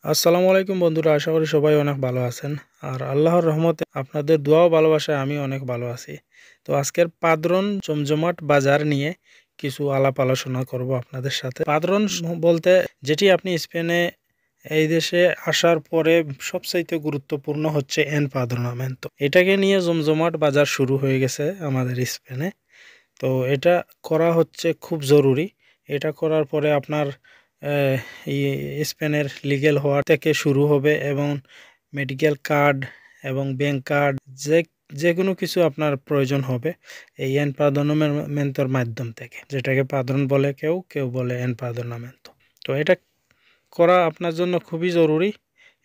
আসসালামু আলাইকুম বন্ধুরা, আশা করি সবাই অনেক ভালো আছেন। আর আল্লাহর রহমতে আপনাদের দোয়া ও ভালোবাসায় আমি অনেক ভালো আছি। তো আজকের পাদরন জমজমাট বাজার নিয়ে কিছু আলাপ আলোচনা করব আপনাদের সাথে। পাদরন বলতে যেটি আপনি স্পেনে এই দেশে আসার পরে সবচাইতে গুরুত্বপূর্ণ হচ্ছে এন পাদ্রনামেন্তো। এটাকে নিয়ে জমজমাট বাজার শুরু হয়ে গেছে আমাদের স্পেনে। তো এটা করা হচ্ছে খুব জরুরি। এটা করার পরে আপনার স্পেনের লিগ্যাল হওয়া থেকে শুরু হবে এবং মেডিকেল কার্ড এবং ব্যাংক কার্ড যে কোনো কিছু আপনার প্রয়োজন হবে এই এনপাদনামেন্টোর মাধ্যম থেকে, যেটাকে পাদরন বলে কেউ কেউ বলে এনপাদনামেন্তো। তো এটা করা আপনার জন্য খুবই জরুরি।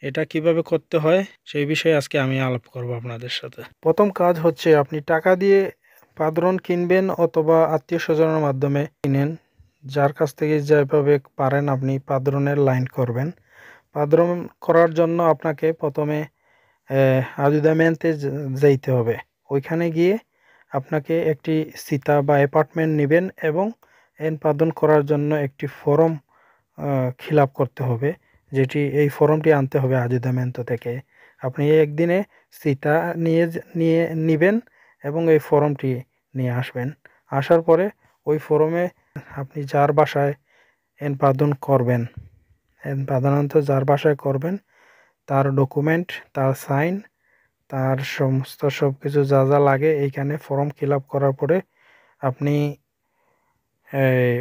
এটা কিভাবে করতে হয় সেই বিষয়ে আজকে আমি আলাপ করব আপনাদের সাথে। প্রথম কাজ হচ্ছে আপনি টাকা দিয়ে পাদরন কিনবেন অথবা আত্মীয় স্বজনের মাধ্যমে কিনেন, যার কাছ থেকে যেভাবে পারেন আপনি পাদরনের লাইন করবেন। পাদরন করার জন্য আপনাকে প্রথমে আজুদামেন্তে যাইতে হবে। ওইখানে গিয়ে আপনাকে একটি সিতা বা অ্যাপার্টমেন্ট নেবেন এবং পাদন করার জন্য একটি ফর্ম ফিল আপ করতে হবে, যেটি এই ফর্মটি আনতে হবে আজুদামেন্তো থেকে। আপনি একদিনে সিতা নিয়ে নেবেন এবং এই ফর্মটি নিয়ে আসবেন। আসার পরে ওই ফর্মে আপনি যার বাসায় এনপাদন করবেন, এনপাদনান্ত যার বাসায় করবেন তার ডকুমেন্ট, তার সাইন, তার সমস্ত সব কিছু যা যা লাগে এইখানে ফর্ম ফিল আপ করার পরে আপনি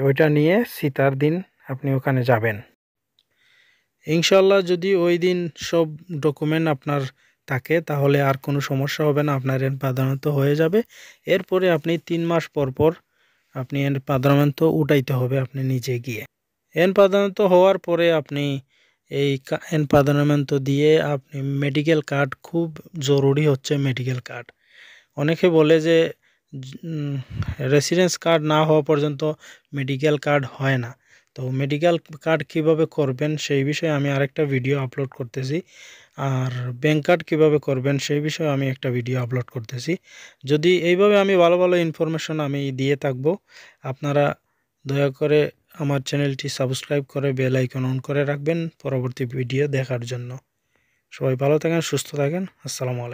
ওইটা নিয়ে সিতার দিন আপনি ওখানে যাবেন। ইনশাল্লাহ যদি ওই দিন সব ডকুমেন্ট আপনার থাকে তাহলে আর কোনো সমস্যা হবে না, আপনার এনপাদনান্ত হয়ে যাবে। এরপরে আপনি 3 মাস পর পর আপনি এনপাদনান্ত উঠাইতে হবে আপনি নিজে গিয়ে। এনপাদনান্ত হওয়ার পরে আপনি এই এনপাদনান্ত দিয়ে আপনি মেডিকেল কার্ড, খুব জরুরি হচ্ছে মেডিকেল কার্ড। অনেকে বলে যে রেসিডেন্স কার্ড না হওয়া পর্যন্ত মেডিকেল কার্ড হয় না। তো মেডিকেল কার্ড কিভাবে করবেন সেই বিষয়ে আমি আরেকটা ভিডিও আপলোড করতেছি। আর ব্যাংক কার্ড কীভাবে করবেন সেই বিষয়ে আমি একটা ভিডিও আপলোড করতেছি। যদি এইভাবে আমি ভালো ভালো ইনফরমেশন আমি দিয়ে থাকবো, আপনারা দয়া করে আমার চ্যানেলটি সাবস্ক্রাইব করে বেল আইকন অন করে রাখবেন পরবর্তী ভিডিও দেখার জন্য। সবাই ভালো থাকেন, সুস্থ থাকেন। আসসালামু আলাইকুম।